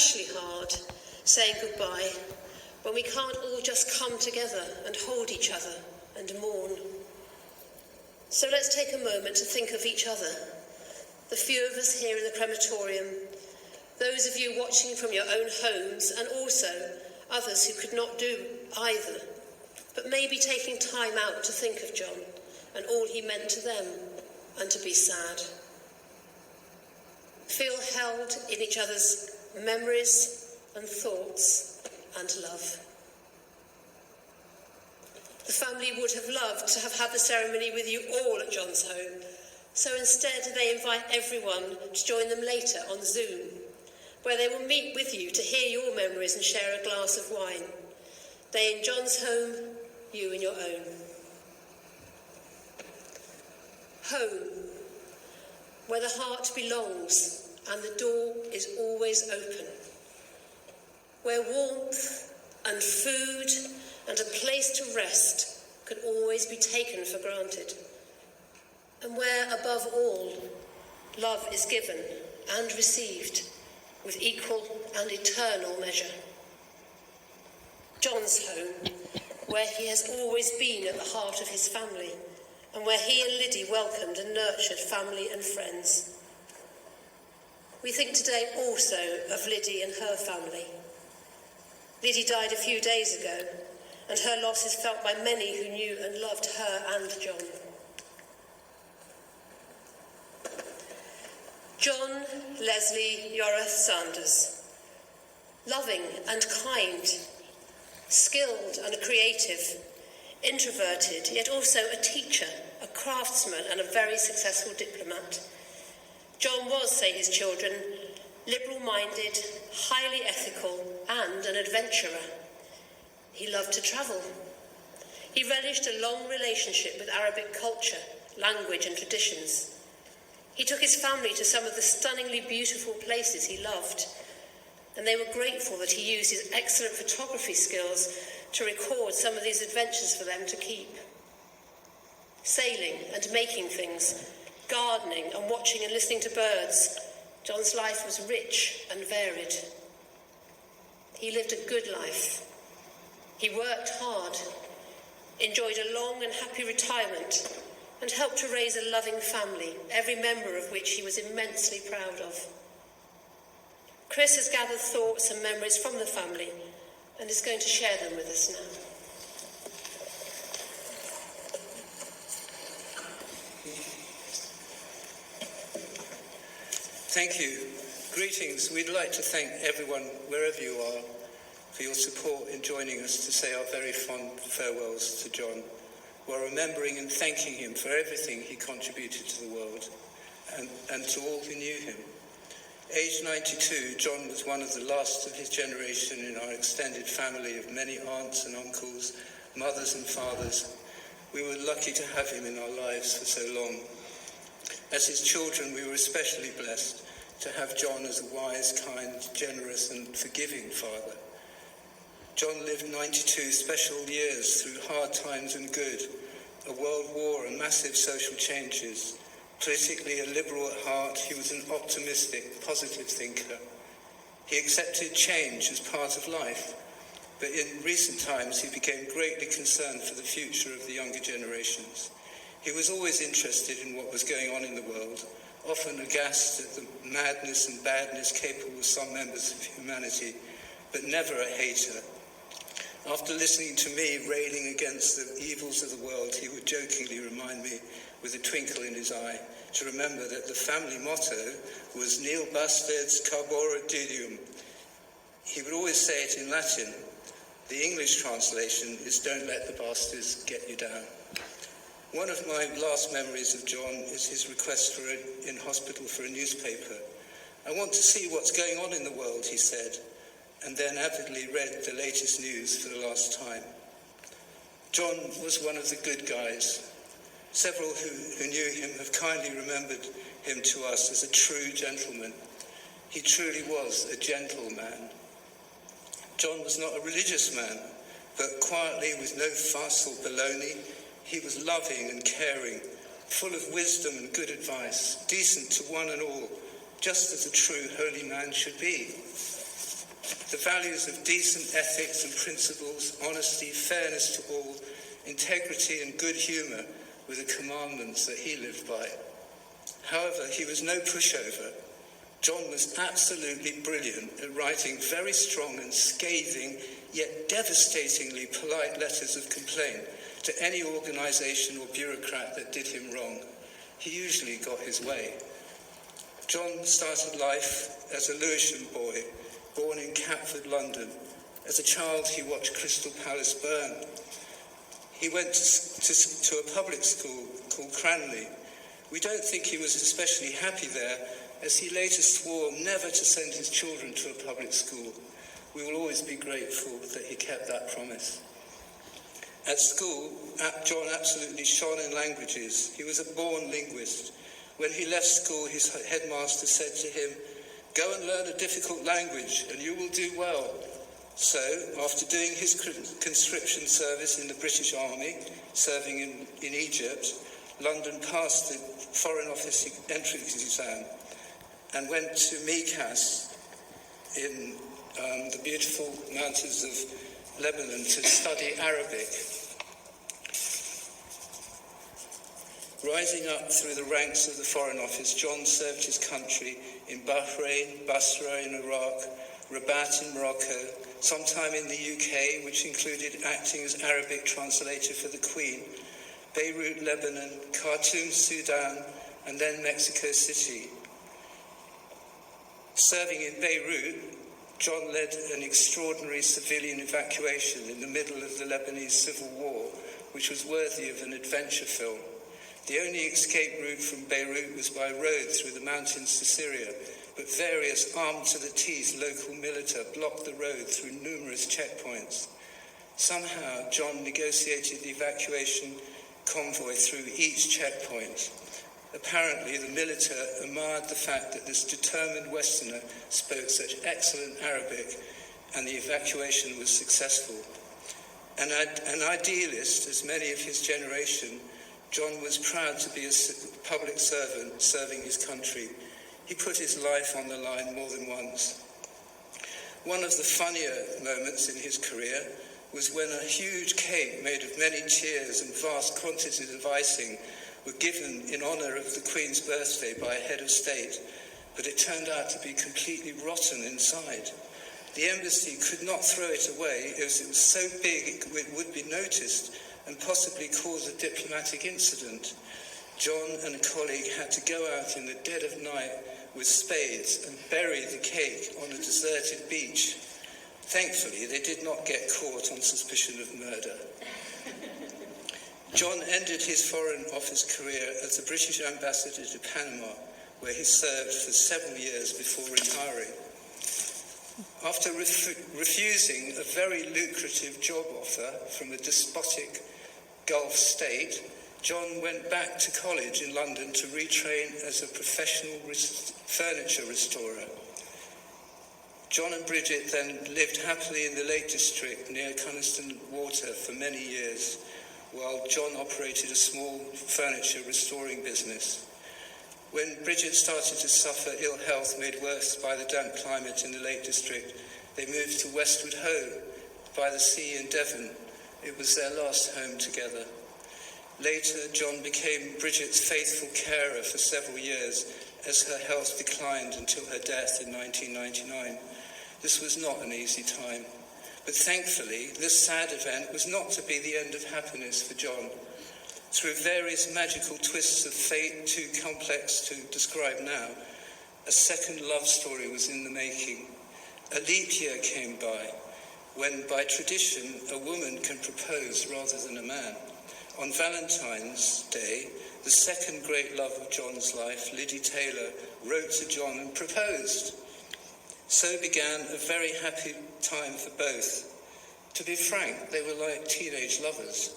especially hard saying goodbye when we can't all just come together and hold each other and mourn. So let's take a moment to think of each other, the few of us here in the crematorium, those of you watching from your own homes, and also others who could not do either, but maybe taking time out to think of John and all he meant to them and to be sad. Feel held in each other's memories and thoughts and love. The family would have loved to have had the ceremony with you all at John's home, so instead they invite everyone to join them later on Zoom, where they will meet with you to hear your memories and share a glass of wine. They in John's home, you in your own. Home, where the heart belongs and the door is always open, where warmth and food and a place to rest can always be taken for granted, and where, above all, love is given and received with equal and eternal measure. John's home, where he has always been at the heart of his family, and where he and Liddy welcomed and nurtured family and friends. We think today also of Liddy and her family. Liddy died a few days ago, and her loss is felt by many who knew and loved her and John. John Leslie Yorath Sanders, loving and kind, skilled and creative, introverted, yet also a teacher, a craftsman and a very successful diplomat. John was, say his children, liberal-minded, highly ethical and an adventurer. He loved to travel. He relished a long relationship with Arabic culture, language and traditions. He took his family to some of the stunningly beautiful places he loved, and they were grateful that he used his excellent photography skills to record some of these adventures for them to keep. Sailing and making things, gardening and watching and listening to birds, John's life was rich and varied. He lived a good life. He worked hard, enjoyed a long and happy retirement, and helped to raise a loving family, every member of which he was immensely proud of. Chris has gathered thoughts and memories from the family and is going to share them with us now. Thank you. Greetings. We'd like to thank everyone, wherever you are, for your support in joining us to say our very fond farewells to John, while remembering and thanking him for everything he contributed to the world and to all who knew him. Aged 92, John was one of the last of his generation in our extended family of many aunts and uncles, mothers and fathers. We were lucky to have him in our lives for so long. As his children, we were especially blessed to have John as a wise, kind, generous and forgiving father. John lived 92 special years through hard times and good, a world war and massive social changes. Politically a liberal at heart, he was an optimistic, positive thinker. He accepted change as part of life, but in recent times he became greatly concerned for the future of the younger generations. He was always interested in what was going on in the world, often aghast at the madness and badness capable of some members of humanity, but never a hater. After listening to me railing against the evils of the world, he would jokingly remind me, with a twinkle in his eye, to remember that the family motto was Nil bastards carbora didium. He would always say it in Latin. The English translation is don't let the bastards get you down. One of my last memories of John is his request in hospital for a newspaper. I want to see what's going on in the world, he said, and then avidly read the latest news for the last time. John was one of the good guys. Several who knew him have kindly remembered him to us as a true gentleman. He truly was a gentleman. John was not a religious man, but quietly, with no fuss or baloney, he was loving and caring, full of wisdom and good advice, decent to one and all, just as a true holy man should be. The values of decent ethics and principles, honesty, fairness to all, integrity and good humour were the commandments that he lived by. However, he was no pushover. John was absolutely brilliant at writing very strong and scathing, yet devastatingly polite letters of complaint to any organisation or bureaucrat that did him wrong. He usually got his way. John started life as a Lewisham boy, born in Catford, London. As a child, he watched Crystal Palace burn. He went to a public school called Cranley. We don't think he was especially happy there, as he later swore never to send his children to a public school. We will always be grateful that he kept that promise. At school, John absolutely shone in languages. He was a born linguist. When he left school, his headmaster said to him, "Go and learn a difficult language and you will do well." So, after doing his conscription service in the British Army, serving in Egypt, London passed the Foreign Office entrance exam and went to Meknes in the beautiful mountains of Lebanon to study Arabic. Rising up through the ranks of the Foreign Office, John served his country in Bahrain, Basra in Iraq, Rabat in Morocco, sometime in the UK, which included acting as Arabic translator for the Queen, Beirut, Lebanon, Khartoum, Sudan, and then Mexico City. Serving in Beirut, John led an extraordinary civilian evacuation in the middle of the Lebanese civil war, which was worthy of an adventure film. The only escape route from Beirut was by road through the mountains to Syria, but various armed to the teeth local militia blocked the road through numerous checkpoints. Somehow, John negotiated the evacuation convoy through each checkpoint. Apparently, the militia admired the fact that this determined Westerner spoke such excellent Arabic, and the evacuation was successful. An idealist, as many of his generation, John was proud to be a public servant serving his country. He put his life on the line more than once. One of the funnier moments in his career was when a huge cake made of many cheers and vast quantities of icing were given in honour of the Queen's birthday by a head of state, but it turned out to be completely rotten inside. The embassy could not throw it away as it was so big it would be noticed and possibly cause a diplomatic incident. John and a colleague had to go out in the dead of night with spades and bury the cake on a deserted beach. Thankfully, they did not get caught on suspicion of murder. John ended his Foreign Office career as the British ambassador to Panama, where he served for several years before retiring. After refusing a very lucrative job offer from a despotic Gulf state, John went back to college in London to retrain as a professional furniture restorer. John and Bridget then lived happily in the Lake District near Coniston Water for many years, while John operated a small furniture restoring business. When Bridget started to suffer ill health made worse by the damp climate in the Lake District, they moved to Westwood Ho by the sea in Devon. It was their last home together. Later, John became Bridget's faithful carer for several years as her health declined until her death in 1999. This was not an easy time, but thankfully, this sad event was not to be the end of happiness for John. Through various magical twists of fate, too complex to describe now, a second love story was in the making. A leap year came by, when by tradition a woman can propose rather than a man. On Valentine's Day, the second great love of John's life, Liddy Taylor, wrote to John and proposed. So began a very happy time for both. To be frank, they were like teenage lovers.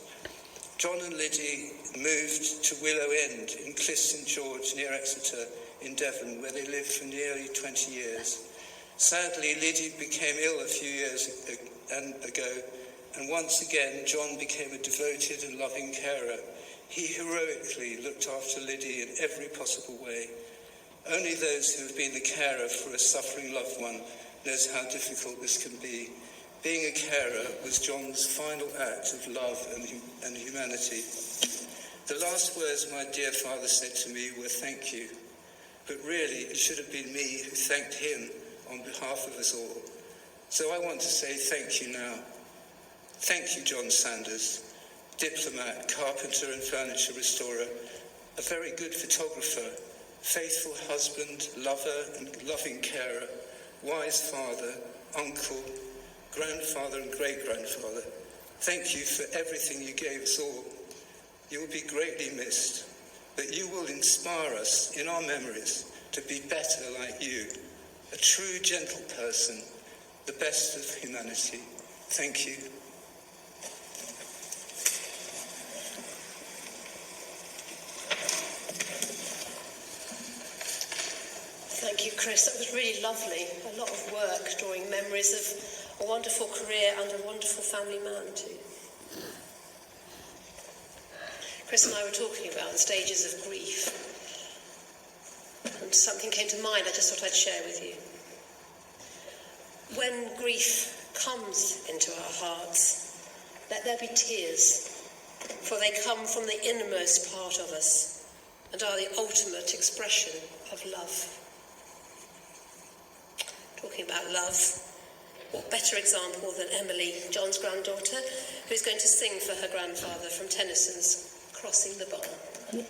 John and Liddy moved to Willow End in Cliff St George near Exeter in Devon, where they lived for nearly 20 years. Sadly, Liddy became ill a few years ago, and once again John became a devoted and loving carer. He heroically looked after Liddy in every possible way. Only those who have been the carer for a suffering loved one knows how difficult this can be. Being a carer was John's final act of love and humanity. The last words my dear father said to me were thank you, but really it should have been me who thanked him on behalf of us all. So I want to say thank you now. Thank you, John Sanders, diplomat, carpenter and furniture restorer, a very good photographer, faithful husband, lover and loving carer, wise father, uncle, grandfather and great-grandfather. Thank you for everything you gave us all. You will be greatly missed, but you will inspire us in our memories to be better like you, a true gentle person, the best of humanity. Thank you. Thank you, Chris. That was really lovely. A lot of work drawing memories of a wonderful career and a wonderful family man too. Chris and I were talking about the stages of grief, and something came to mind I just thought I'd share with you. When grief comes into our hearts, let there be tears, for they come from the innermost part of us and are the ultimate expression of love. Talking about love, what better example than Emily, John's granddaughter, who's going to sing for her grandfather from Tennyson's Crossing the Barn.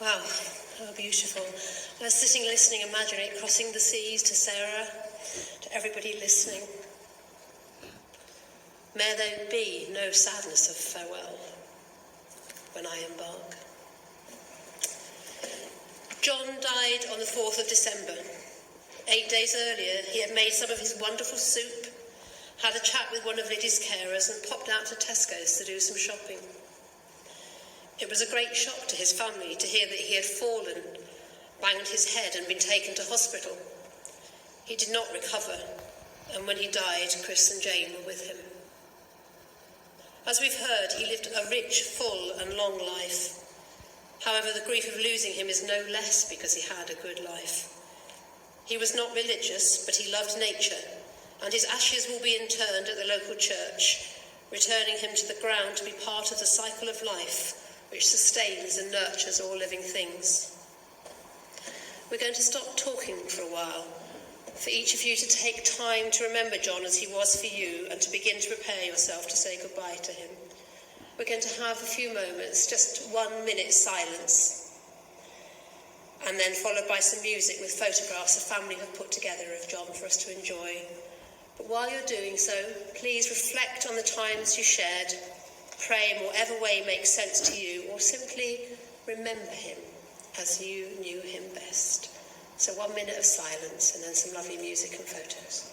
Wow, how beautiful. I was sitting listening, imagining it crossing the seas to Sarah, to everybody listening. May there be no sadness of farewell when I embark. John died on the 4th of December. 8 days earlier, he had made some of his wonderful soup, had a chat with one of Liddy's carers, and popped out to Tesco's to do some shopping. It was a great shock to his family to hear that he had fallen, banged his head, and been taken to hospital. He did not recover, and when he died, Chris and Jane were with him. As we've heard, he lived a rich, full and long life. However, the grief of losing him is no less because he had a good life. He was not religious, but he loved nature, and his ashes will be interred at the local church, returning him to the ground to be part of the cycle of life which sustains and nurtures all living things. We're going to stop talking for a while, for each of you to take time to remember John as he was for you and to begin to prepare yourself to say goodbye to him. We're going to have a few moments, just 1 minute silence, and then followed by some music with photographs the family have put together of John for us to enjoy. But while you're doing so, please reflect on the times you shared, pray in whatever way makes sense to you, or simply remember him as you knew him best. So 1 minute of silence and then some lovely music and photos.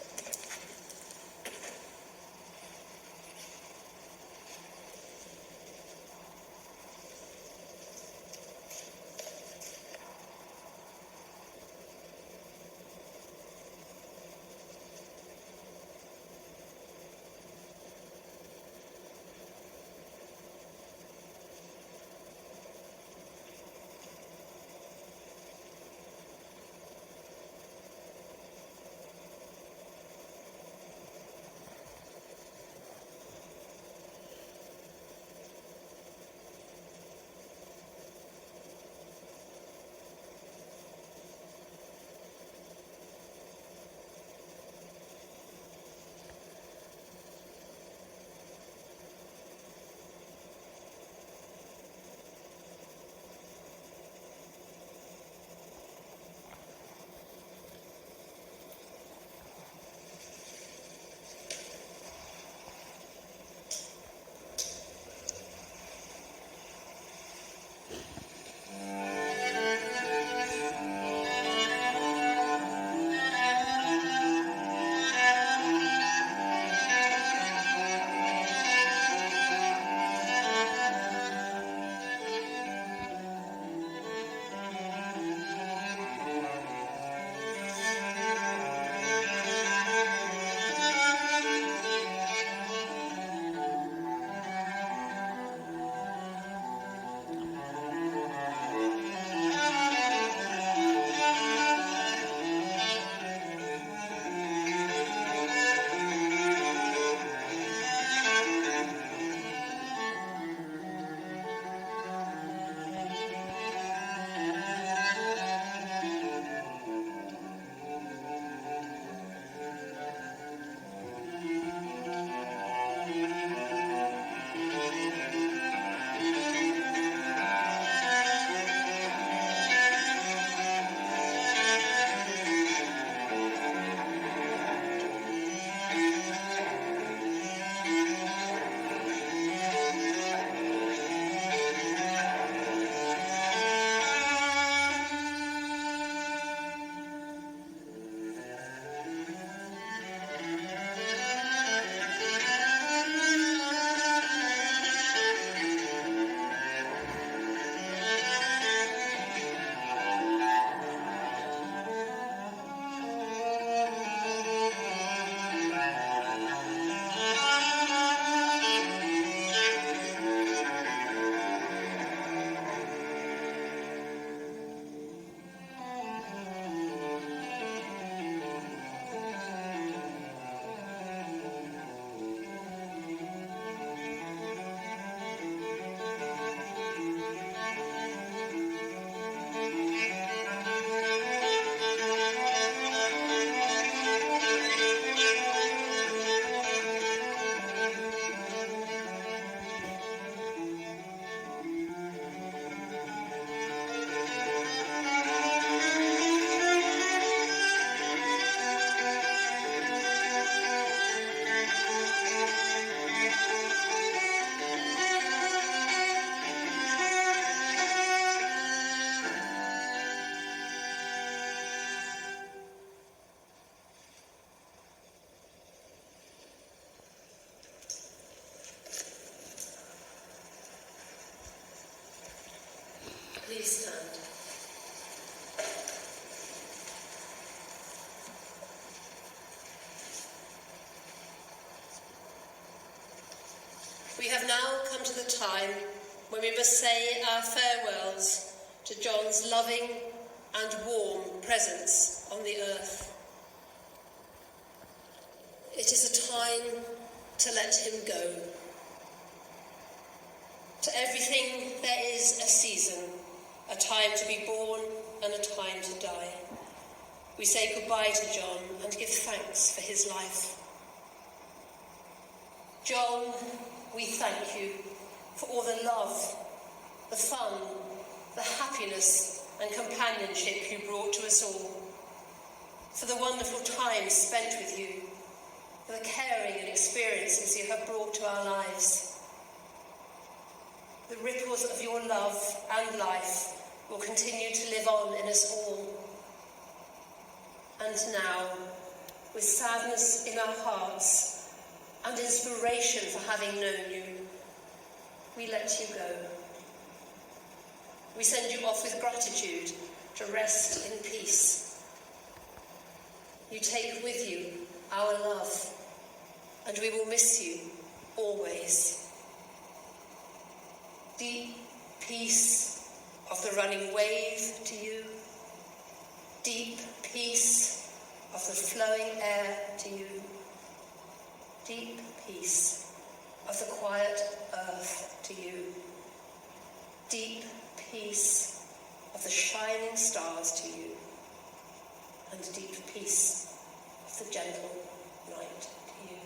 Please stand. We have now come to the time when we must say our farewells to John's loving and warm presence on the earth. It is a time to let him go. To everything there is a season, a time to be born and a time to die. We say goodbye to John and give thanks for his life. John, we thank you for all the love, the fun, the happiness and companionship you brought to us all, for the wonderful time spent with you, for the caring and experiences you have brought to our lives. The ripples of your love and life will continue to live on in us all. And now, with sadness in our hearts and inspiration for having known you, we let you go. We send you off with gratitude to rest in peace. You take with you our love, and we will miss you always. Deep peace of the running wave to you. Deep peace of the flowing air to you. Deep peace of the quiet earth to you. Deep peace of the shining stars to you. And deep peace of the gentle night to you.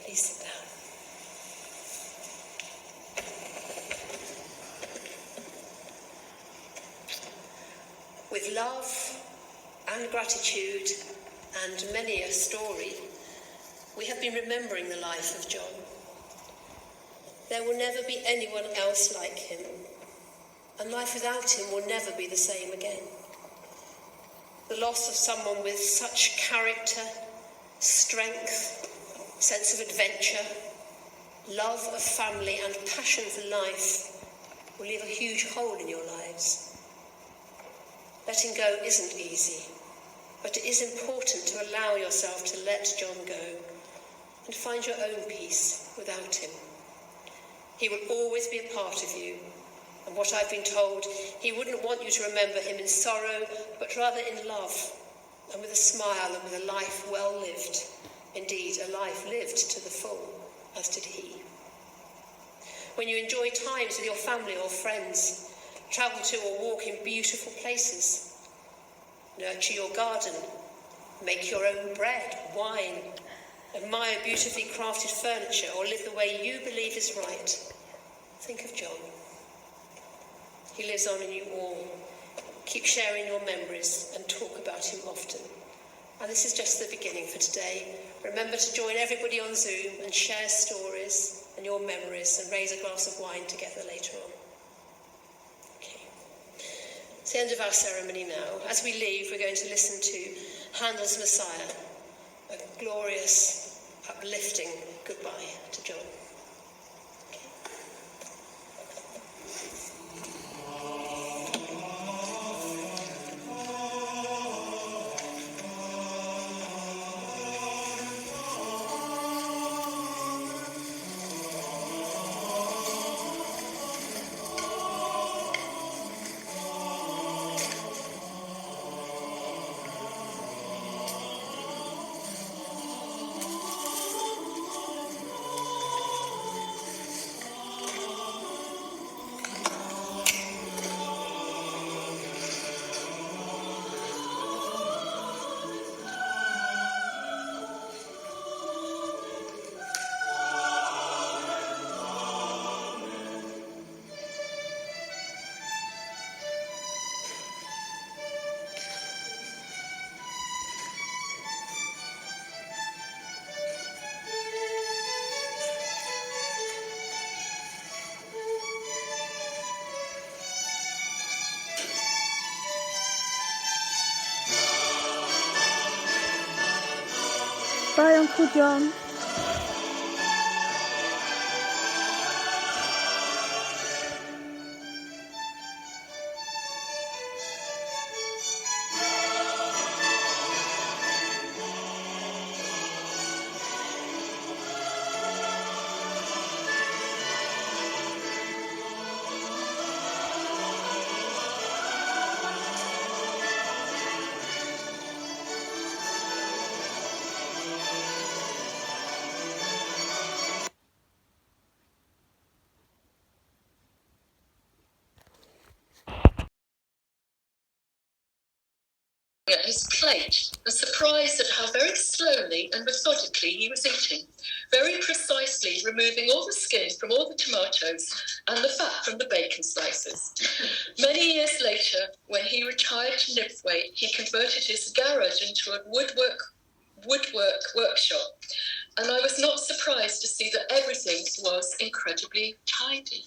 Please sit down. With love and gratitude and many a story, we have been remembering the life of John. There will never be anyone else like him, and life without him will never be the same again. The loss of someone with such character, strength, sense of adventure, love of family and passion for life will leave a huge hole in your lives. Letting go isn't easy, but it is important to allow yourself to let John go and find your own peace without him. He will always be a part of you, and what I've been told, he wouldn't want you to remember him in sorrow, but rather in love, and with a smile and with a life well lived. Indeed, a life lived to the full, as did he. When you enjoy times with your family or friends, travel to or walk in beautiful places, nurture your garden, make your own bread, wine, admire beautifully crafted furniture, or live the way you believe is right, think of John. He lives on in you all. Keep sharing your memories and talk about him often. And this is just the beginning for today. Remember to join everybody on Zoom and share stories and your memories and raise a glass of wine together later on. Okay. It's the end of our ceremony now. As we leave, we're going to listen to Handel's Messiah, a glorious, uplifting goodbye to John. Bye, Uncle John. looking at his plate and surprised at how very slowly and methodically he was eating, very precisely removing all the skin from all the tomatoes and the fat from the bacon slices. Many years later, when he retired to Nibthwaite, he converted his garage into a woodwork workshop, and I was not surprised to see that everything was incredibly tidy.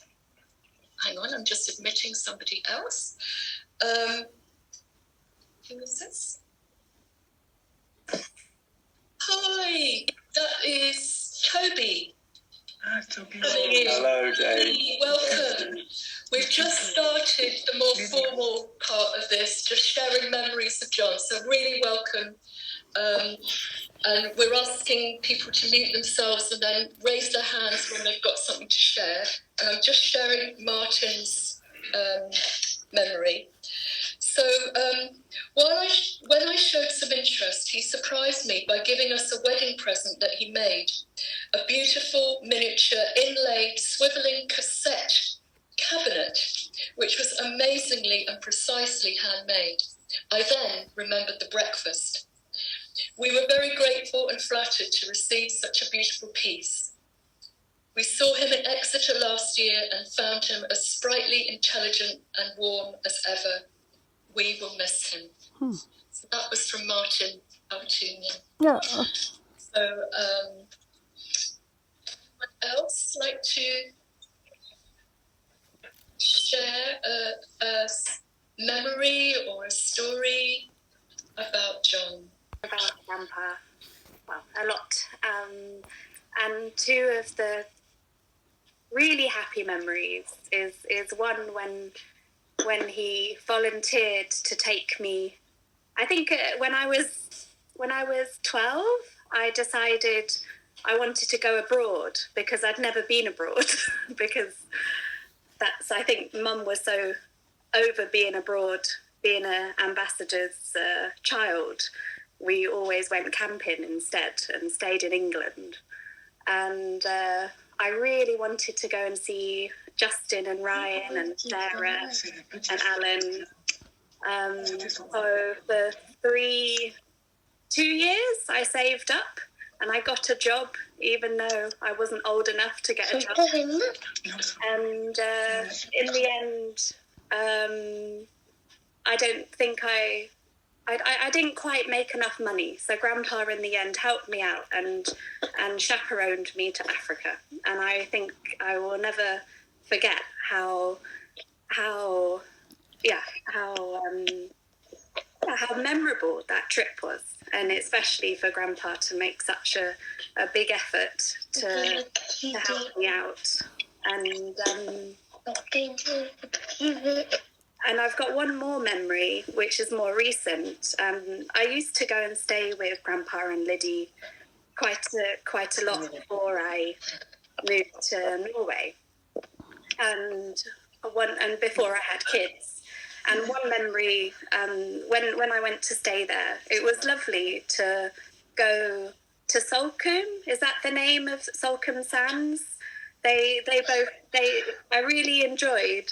Hang on, I'm just admitting somebody else. Who is this? Hi, that is Toby. Hi, Toby. Hello, Jane. Welcome. We've just started the more formal part of this, just sharing memories of John, so really welcome. And we're asking people to mute themselves and then raise their hands when they've got something to share. And I'm just sharing Martin's memory. So when I showed some interest, he surprised me by giving us a wedding present that he made, a beautiful miniature inlaid swivelling cassette cabinet, which was amazingly and precisely handmade. I then remembered the breakfast. We were very grateful and flattered to receive such a beautiful piece. We saw him in Exeter last year and found him as sprightly, intelligent and warm as ever. We will miss him. So that was from Martin Altunian. Yeah. So, anyone else like to share a memory or a story about John? About Grandpa, well, a lot. And two of the really happy memories is one when he volunteered to take me. I think when I was 12, I decided I wanted to go abroad because I'd never been abroad because I think Mum was so over being abroad, being an ambassador's child. We always went camping instead and stayed in England. And I really wanted to go and see Justin and Ryan and Sarah and Alan. So for 2 years I saved up and I got a job even though I wasn't old enough to get a job. And in the end, I don't think I didn't quite make enough money, so Grandpa in the end helped me out and chaperoned me to Africa, and I think I will never forget how memorable that trip was, and especially for Grandpa to make such a big effort to help me out, and I've got one more memory, which is more recent. I used to go and stay with Grandpa and Liddy quite a lot before I moved to Norway, and before I had kids. And one memory, when I went to stay there, it was lovely to go to Salcombe. Is that the name of Salcombe Sands? I really enjoyed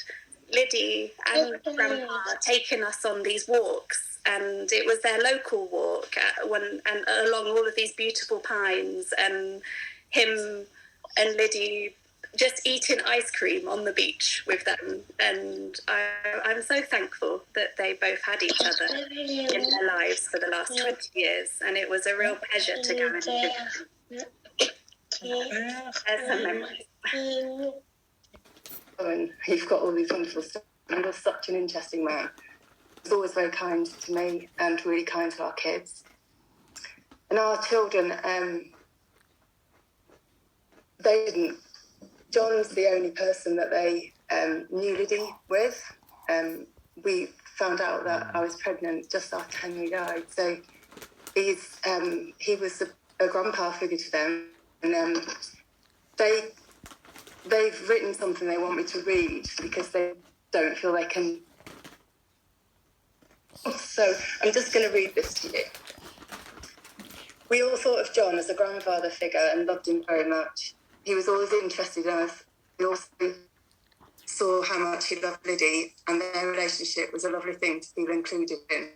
Liddy and Grandpa taking us on these walks, and it was their local walk and along all of these beautiful pines, and him and Liddy just eating ice cream on the beach with them. And I'm so thankful that they both had each other in their lives for the last 20 years, and it was a real pleasure to go and visit them. There's some memories. And you've got all these wonderful stuff. He was such an interesting man. He was always very kind to me and really kind to our kids. And our children, they didn't. John's the only person that they knew Liddy with. We found out that I was pregnant just after Henry died. So he was a grandpa figure to them. And they've written something they want me to read because they don't feel they can. So I'm just going to read this to you. We all thought of John as a grandfather figure and loved him very much. He was always interested in us. We also saw how much he loved Liddy, and their relationship was a lovely thing to feel included in.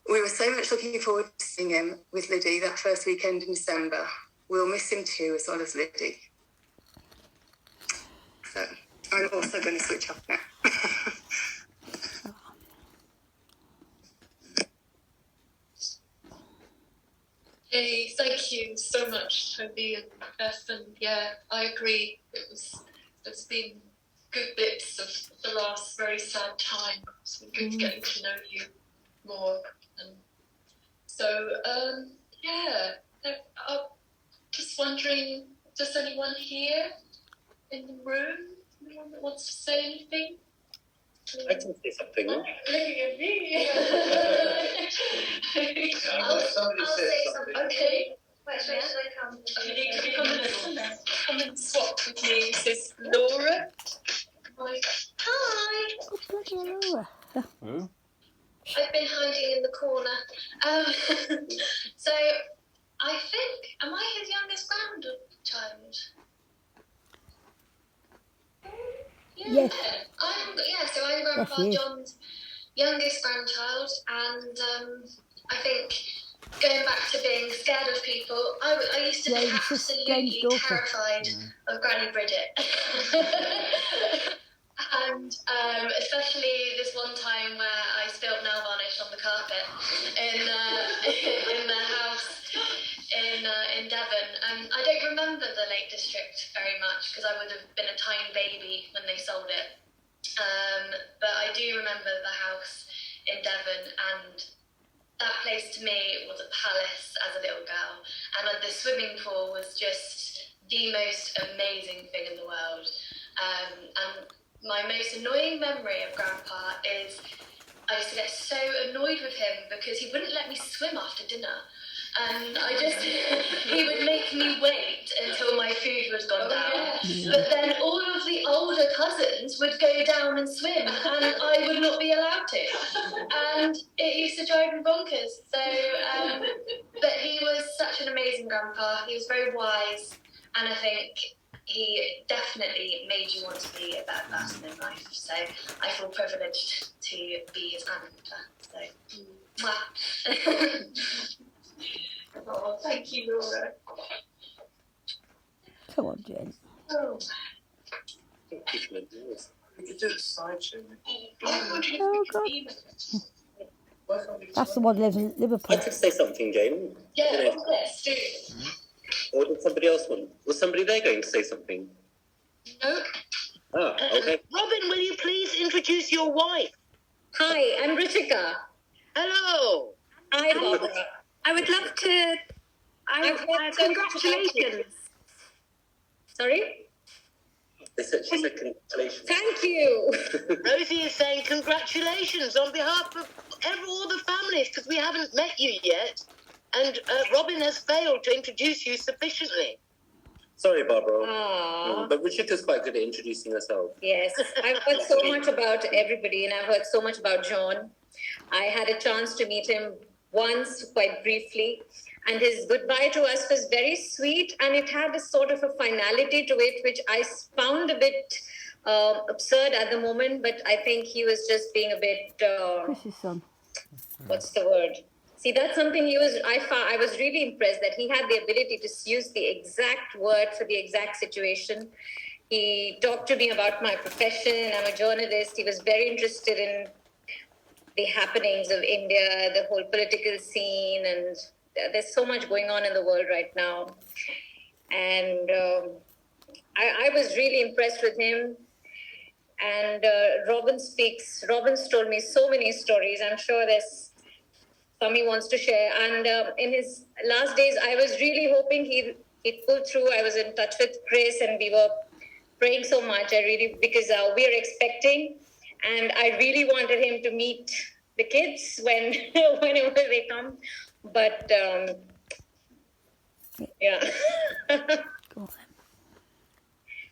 We were so much looking forward to seeing him with Liddy that first weekend in December. We'll miss him too, as well as Liddy. So I'm also going to switch off now. Hey, thank you so much, Toby and Beth. And yeah, I agree. There's been good bits of the last very sad time. It's been good getting to know you more. And so, yeah, I'm just wondering, does anyone here in the room, anyone that wants to say anything? I can say something. Looking at me. I'll say something. Okay. Where should I come? You need to come and swap with me. This is Laura. Hi. Oh, bloody Laura. I've been hiding in the corner. So I think, am I his youngest grandchild? Yes. So I'm Grandpa Yes, he is. John's youngest grandchild, and I think going back to being scared of people, I used to be James' absolutely daughter. terrified of Granny Bridget. And especially this one time where I spilled nail varnish on the carpet in the house in Devon. I don't remember the Lake District very much because I would have been a tiny baby when they sold it. But I do remember the house in Devon, and that place to me was a palace as a little girl. And the swimming pool was just the most amazing thing in the world. And my most annoying memory of Grandpa is I used to get so annoyed with him because he wouldn't let me swim after dinner. And he would make me wait until my food was gone down. But then all of the older cousins would go down and swim, and I would not be allowed to. And it used to drive me bonkers. So, but he was such an amazing grandpa. He was very wise, and I think he definitely made you want to be a better person in life. So I feel privileged to be his granddaughter. So, mwah. Oh, thank you, Laura. Come on, Jen. Oh, We could do a slideshow. Oh, God. That's the one that lives in I Liverpool. could say something, Jane. yeah, You know, let's do it. or did somebody else want? Was somebody there going to say something? No. Ah, okay. Robin, will you please introduce your wife? Hi, I'm Ritika. Hello. Hi, Barbara. I would love to. Congratulations. Sorry? They said she said congratulations. Thank you. Rosie is saying congratulations on behalf of all the families because we haven't met you yet. And Robin has failed to introduce you sufficiently. Sorry, Barbara. Aww. But Richika's quite good at introducing herself. Yes, I've heard so much about everybody, and I've heard so much about John. I had a chance to meet him once, quite briefly, and his goodbye to us was very sweet, and it had a sort of a finality to it, which I found a bit absurd at the moment, but I think he was just being a bit, Chris's son. what's the word? See, that's something I was really impressed that he had the ability to use the exact word for the exact situation. He talked to me about my profession. I'm a journalist. He was very interested in the happenings of India, the whole political scene, and there's so much going on in the world right now. And I was really impressed with him. And Robin's told me so many stories. I'm sure there's some he wants to share. And in his last days, I was really hoping he'd pull through. I was in touch with Chris, and we were praying so much. Because we are expecting. And I really wanted him to meet the kids whenever they come. But, yeah. Go on.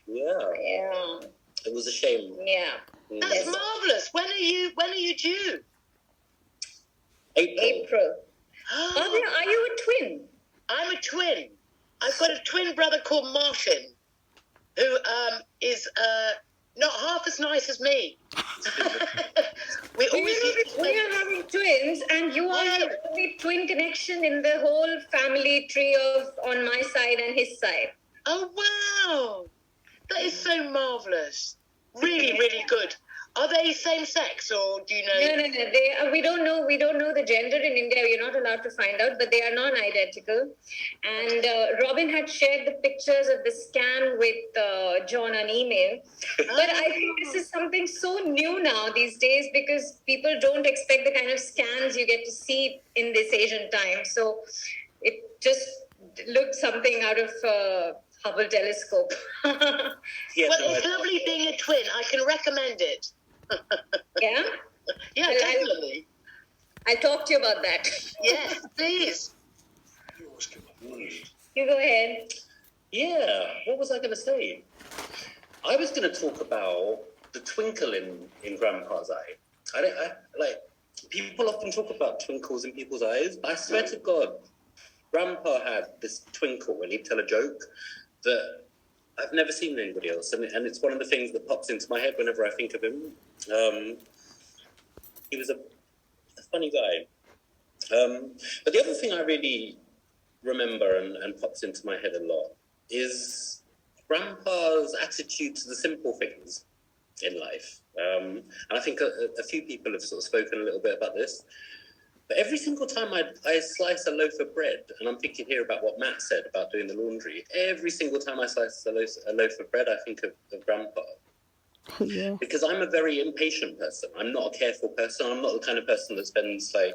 Yeah. Yeah. It was a shame. Yeah. That's marvellous. When are you due? April. Barbara, are you a twin? I'm a twin. I've got a twin brother called Martin, who is not half as nice as me. We always We are having twins, and you are the only twin connection in the whole family tree of on my side and his side. Oh, wow. That is so marvellous. Really, really good. Are they same sex, or do you know? No. They we don't know. We don't know the gender in India. We're not allowed to find out, but they are non-identical. And Robin had shared the pictures of the scan with John on email. But I think this is something so new now these days, because people don't expect the kind of scans you get to see in this Asian time. So it just looked something out of Hubble telescope. Yeah, well, it's lovely being a twin. I can recommend it. Yeah? Yeah, definitely. I'll talk to you about that. Yes, please. You go ahead. Yeah, what was I going to say? I was going to talk about the twinkle in Grandpa's eye. I people often talk about twinkles in people's eyes. I swear to God, Grandpa had this twinkle when he'd tell a joke that I've never seen anybody else, and it's one of the things that pops into my head whenever I think of him. He was a funny guy. But the other thing I really remember and pops into my head a lot is Grandpa's attitude to the simple things in life. And I think a few people have sort of spoken a little bit about this. But every single time I slice a loaf of bread, and I'm thinking here about what Matt said about doing the laundry, every single time I slice a loaf of bread, I think of Grandpa. Yeah. Because I'm a very impatient person. I'm not a careful person. I'm not the kind of person that spends, a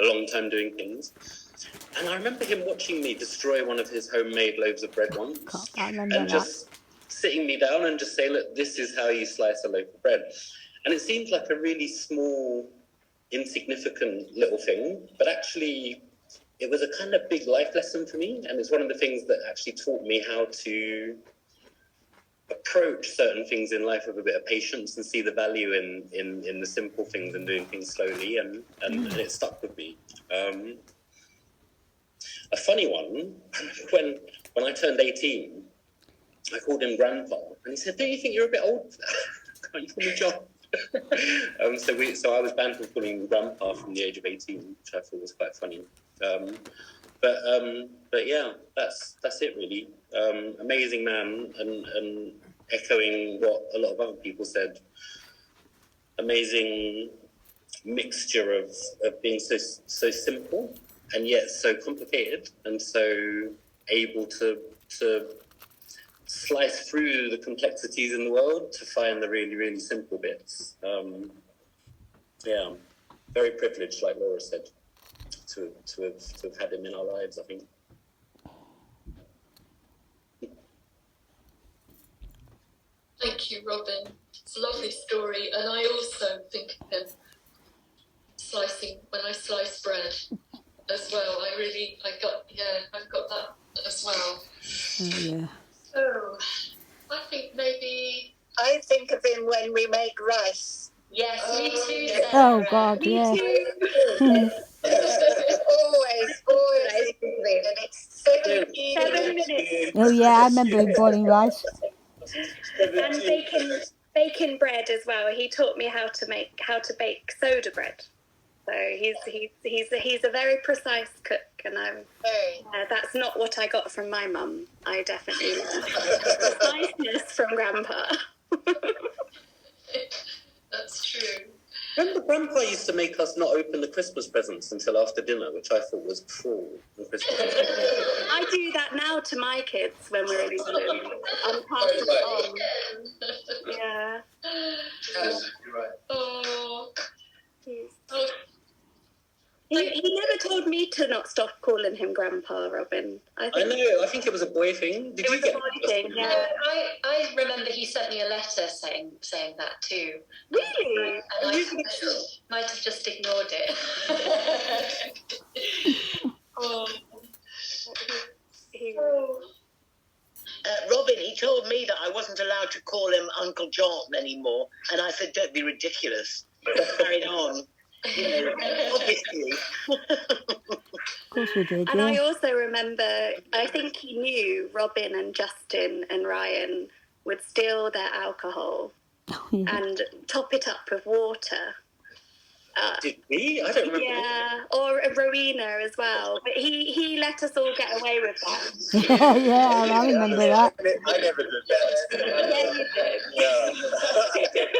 long time doing things. And I remember him watching me destroy one of his homemade loaves of bread once. And just sitting me down and just saying, look, this is how you slice a loaf of bread. And it seems like a really small, insignificant little thing, but actually it was a kind of big life lesson for me, and it's one of the things that actually taught me how to approach certain things in life with a bit of patience and see the value in the simple things and doing things slowly, and it stuck with me. A funny one, when I turned 18, I called him Grandpa, and he said, don't you think you're a bit old for that? Can't you call me John? So I was banned from calling him Grandpa from the age of 18, which I thought was quite funny. But yeah, that's it really. Amazing man, and echoing what a lot of other people said. Amazing mixture of being so simple and yet so complicated, and so able to slice through the complexities in the world to find the really, really simple bits. Yeah, very privileged, like Laura said, to have had him in our lives, I think. Thank you, Robin. It's a lovely story, and I also think of him when I slice bread as well. I've got that as well. Oh, yeah. So, I think maybe... I think of him when we make rice. Yes, me too, Sarah. Oh, God, Me yeah. too. always. And it's 7 minutes. Oh, yeah, I remember him boiling rice. And bacon bread as well. He taught me how to bake soda bread. So he's a very precise cook, and that's not what I got from my mum. I definitely learned preciseness from Grandpa. That's true. Remember, Grandpa used to make us not open the Christmas presents until after dinner, which I thought was cruel. I do that now to my kids when we're in England. I'm passing it on. Yeah. Yes, you're right. Oh. He never told me to not stop calling him Grandpa, Robin. I know. I think it was a boy thing. It was a boy thing. Yeah. I remember he sent me a letter saying that too. Really? And I might have just ignored it. Robin, he told me that I wasn't allowed to call him Uncle John anymore, and I said, don't be ridiculous. Carried on. Obviously. Of course we did, And yeah. I also remember, I think he knew Robin and Justin and Ryan would steal their alcohol Oh, yeah. and top it up with water Did he? I don't remember. Yeah, or Rowena as well. But he let us all get away with that. Yeah, I remember that. I never did that. Yeah, you did.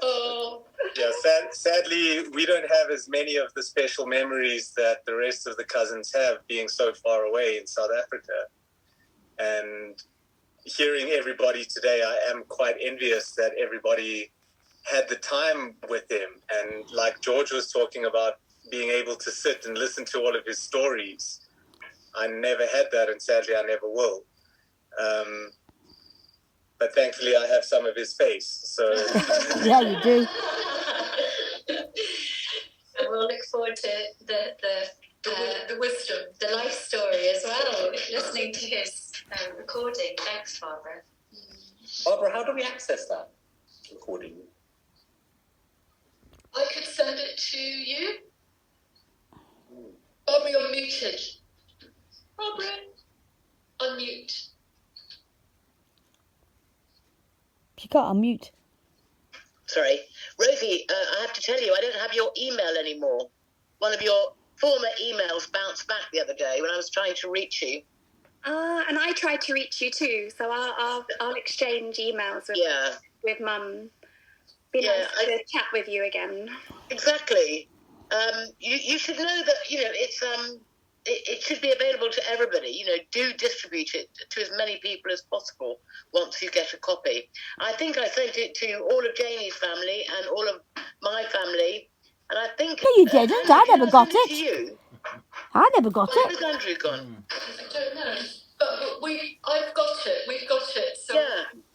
Oh, Yeah, sadly, we don't have as many of the special memories that the rest of the cousins have, being so far away in South Africa. And hearing everybody today, I am quite envious that everybody had the time with him. And like George was talking about, being able to sit and listen to all of his stories. I never had that, and sadly, I never will. But thankfully, I have some of his face. So Yeah, you do. And we'll look forward to the wisdom, the life story as well, listening to his recording. Thanks, Barbara. Barbara, how do we access that recording? I could send it to you. Barbara, you're muted. Barbara, unmute. She can't unmute. Sorry. Rosie, I have to tell you, I don't have your email anymore. One of your former emails bounced back the other day when I was trying to reach you. And I tried to reach you too, so I'll exchange emails with Mum. Be nice to chat with you again. Exactly. You should know that, it should be available to everybody. Do distribute it to as many people as possible once you get a copy. I think I sent it to all of Janie's family and all of my family, and I think... No, you didn't. I never got it. To you? I never got Where it. has Andrew gone? I don't know. But I've got it. We've got it. So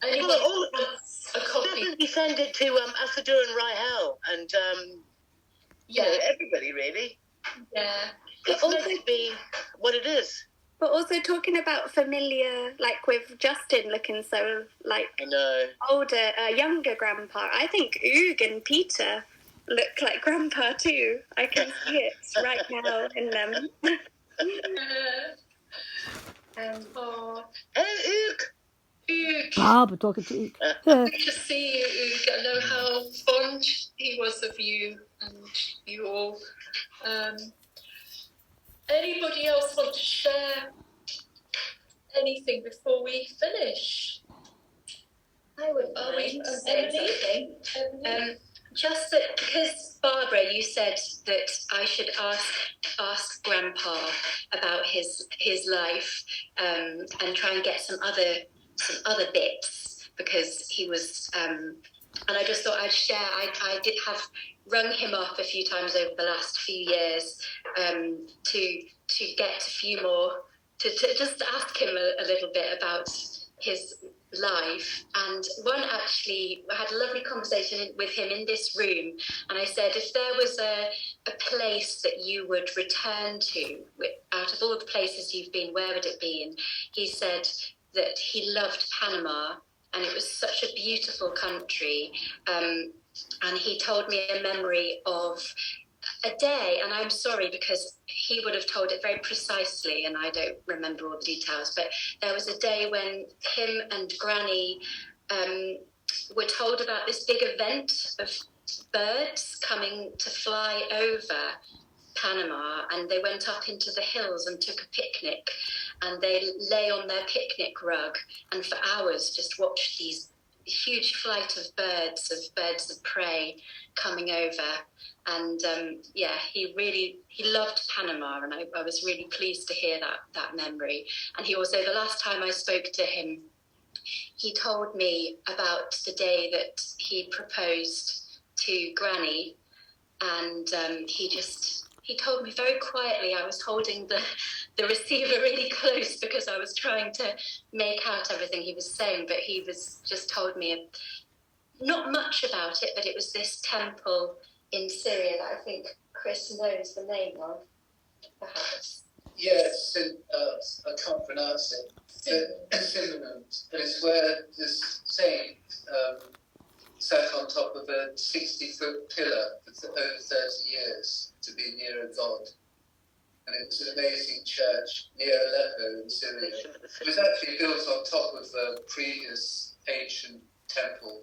anybody wants a copy. Definitely send it to Asadur and Rahel and everybody really. Yeah. It's meant to be what it is. But also talking about familiar, like with Justin looking so like I know. older, younger grandpa. I think Oog and Peter look like grandpa too. I can see it right now in them. Oh, Oog. Oog. Barbara talking to Oog. Good to see you, Oog. I know how fond he was of you and you all. Anybody else want to share anything before we finish? I wouldn't mind saying something. Just that, because Barbara, you said that I should ask Grandpa about his life and try and get some other bits, because he was. And I just thought I'd share. I did have rung him up a few times over the last few years to get a few more, to just ask him a little bit about his life. And one actually, I had a lovely conversation with him in this room, and I said, if there was a place that you would return to out of all the places you've been, where would it be? And he said that he loved Panama, and it was such a beautiful country. And he told me a memory of a day, and I'm sorry because he would have told it very precisely and I don't remember all the details, but there was a day when him and Granny were told about this big event of birds coming to fly over Panama, and they went up into the hills and took a picnic, and they lay on their picnic rug and for hours just watched these huge flight of birds of prey coming over. And he loved Panama, and I was really pleased to hear that memory. And he also, the last time I spoke to him, he told me about the day that he proposed to Granny, and he told me very quietly. I was holding the receiver really close because I was trying to make out everything he was saying, but he was just told me not much about it, but it was this temple in Syria that I think Chris knows the name of, perhaps. Yes, I can't pronounce it. Cinnamon. It's where this saint sat on top of a 60-foot pillar for over 30 years to be near a god. And it was an amazing church near Aleppo in Syria. It was actually built on top of a previous ancient temple.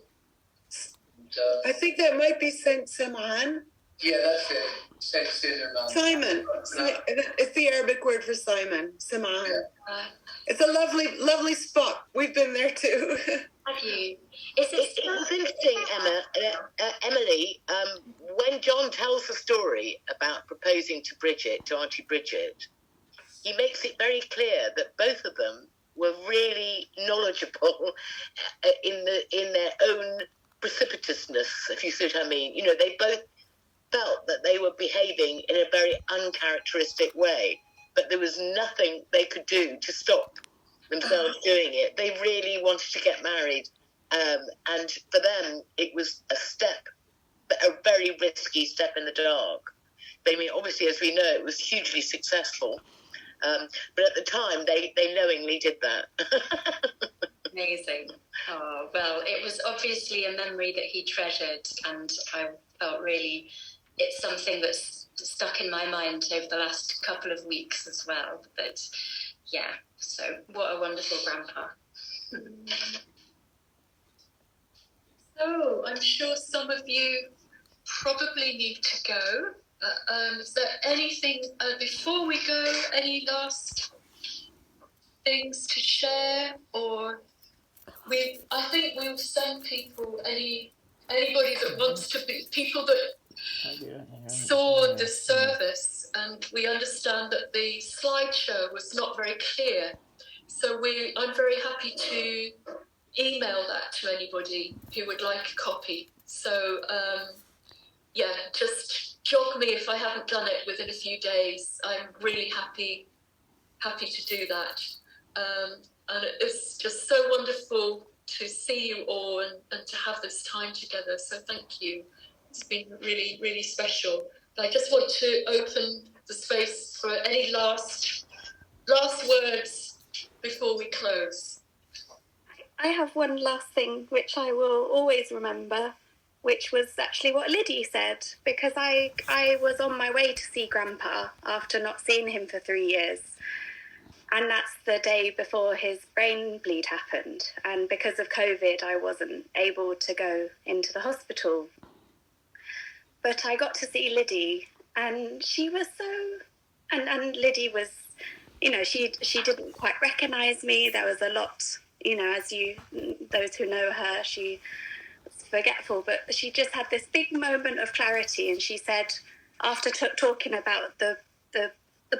I think that might be Saint Simon. Yeah, that's it. Saint Cinnamon. Simon. It's the Arabic word for Simon. Simon. It's a lovely, lovely spot. We've been there too. Have you? It's interesting, Emily. When John tells the story about proposing to Bridget, to Auntie Bridget, he makes it very clear that both of them were really knowledgeable in their own precipitousness, if you see what I mean. You know, they both felt that they were behaving in a very uncharacteristic way, but there was nothing they could do to stop themselves doing it. They really wanted to get married, and for them it was a very risky step in the dark. I mean, obviously, as we know, it was hugely successful, but at the time they knowingly did that. Amazing. Oh, well, it was obviously a memory that he treasured, and I felt really it's something that's stuck in my mind over the last couple of weeks as well. But yeah, so what a wonderful grandpa. So I'm sure some of you probably need to go. Is there anything before we go? Any last things to share, or I think we'll send people anybody that wants to be people that saw the service, and we understand that the slideshow was not very clear. So I'm very happy to email that to anybody who would like a copy. So yeah, just jog me if I haven't done it within a few days. I'm really happy to do that. And it's just so wonderful to see you all and to have this time together. So thank you. It's been really, really special. But I just want to open the space for any last words before we close. I have one last thing which I will always remember, which was actually what Liddy said, because I was on my way to see Grandpa after not seeing him for 3 years. And that's the day before his brain bleed happened. And because of COVID, I wasn't able to go into the hospital. But I got to see Liddy, and she was and Liddy was, you know, she didn't quite recognise me. There was a lot, you know, those who know her, she was forgetful, but she just had this big moment of clarity. And she said, after talking about the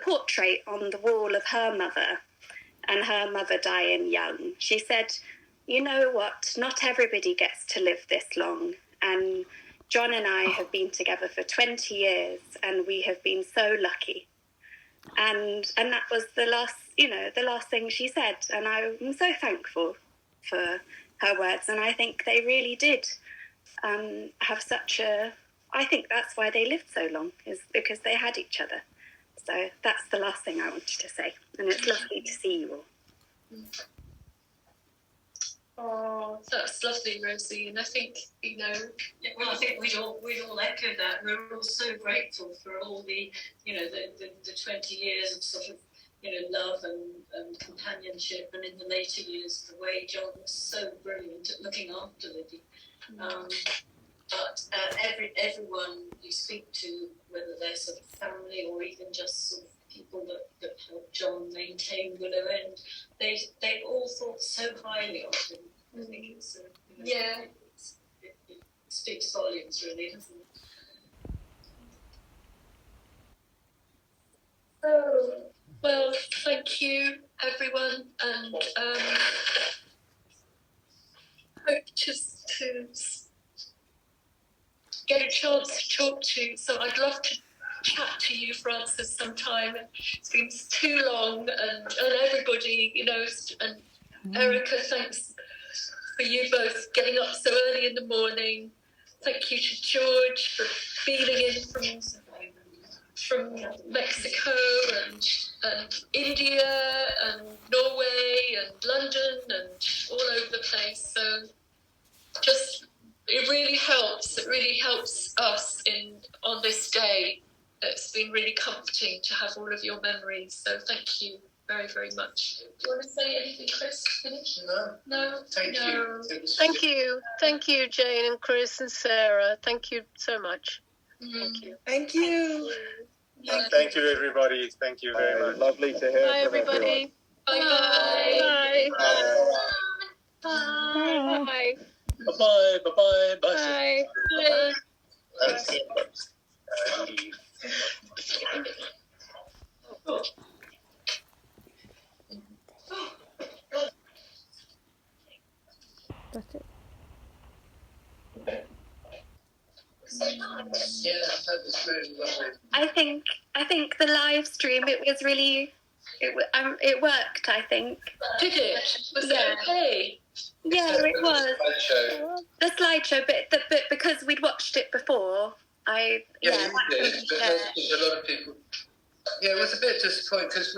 portrait on the wall of her mother and her mother dying young, she said, you know what, not everybody gets to live this long. And John and I have been together for 20 years, and we have been so lucky. And that was the last thing she said. And I'm so thankful for her words. And I think they really did have I think that's why they lived so long, is because they had each other. So that's the last thing I wanted to say. And it's lovely to see you all. Oh, that's lovely, Rosie. And I think, you know... Yeah, well, I think we'd all echo that. We're all so grateful for all the, you know, the 20 years of sort of, you know, love and companionship. And in the later years, the way John was so brilliant at looking after Liddy. But everyone you speak to, whether they're sort of family or even just sort of people that helped John maintain Willow End, they all thought so highly of him. I think it's it speaks volumes, really, doesn't it? So, well, thank you, everyone, and hope to get a chance to talk to. So I'd love to chat to you, Francis, sometime. It's been too long, and everybody, you know, and Erica, thanks for you both getting up so early in the morning. Thank you to George for feeling in from Mexico and India and Norway and London and all over the place. So just it really helps. It really helps us on this day. It's been really comforting to have all of your memories. So thank you. very, very much. Do you want to say anything, Chris? Finish? No. Thank you. Thank you. Thank you, Jane and Chris and Sarah. Thank you so much. Thank you. Thank you. Thank you, everybody. Thank you very much. Lovely to hear Bye, from everybody. everyone. Bye. Bye. Bye. Bye. Bye-bye. Bye-bye. Bye. Bye. That's it. Yeah, that was really lovely. I think the live stream, it was really, it worked, I think. Did it? Was it okay? Yeah, it was. Slideshow. The slideshow, but because we'd watched it before, Yeah, you did, but there's a lot of people. Yeah, it was a bit disappointing because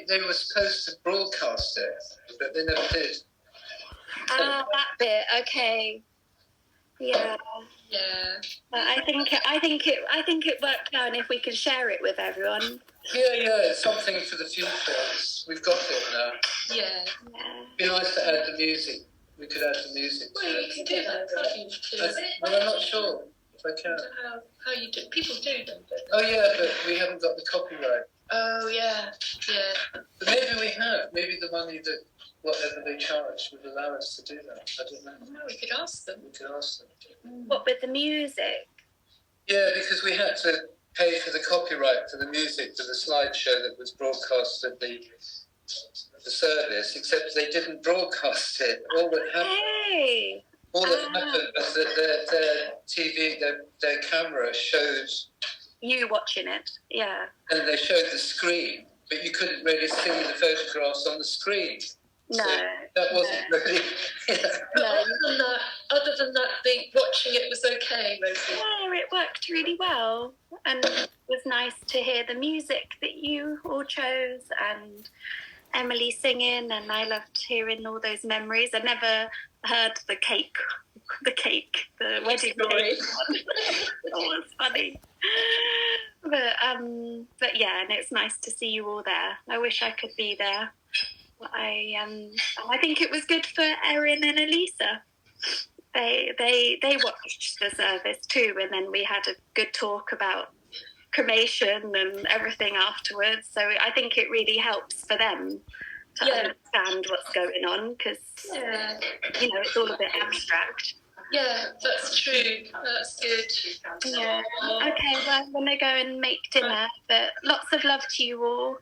they were supposed to broadcast it, but they never did. Ah, that bit. Okay. Yeah. Yeah. But I think it worked out, and if we could share it with everyone. Yeah, it's something for the future. We've got it now. Yeah. It'd be nice to add the music. We could add the music to Well, you it. can do that, can't you? Well, I'm not sure if I can. How you do? People do, don't they? Oh yeah, but we haven't got the copyright. Oh yeah. But maybe we have. Maybe the money that whatever they charge would allow us to do that. I don't know. No, we could ask them. We could ask them. What with the music? Yeah, because we had to pay for the copyright for the music for the slideshow that was broadcast at the service, except they didn't broadcast it. All that happened, happened was that their TV, their camera showed you watching it. Yeah. And they showed the screen, but you couldn't really see the photographs on the screen. No. So that wasn't really. No, other than that, watching it was okay, Rosie. Yeah, it worked really well, and it was nice to hear the music that you all chose, and Emily singing, and I loved hearing all those memories. I never heard the wedding story. It was funny. But yeah, and it's nice to see you all there. I wish I could be there. I think it was good for Erin and Elisa. They watched the service too, and then we had a good talk about cremation and everything afterwards. So I think it really helps for them to understand what's going on, because it's all a bit abstract. Yeah, that's true. That's good. Yeah. Okay, well, I'm going to go and make dinner, but lots of love to you all.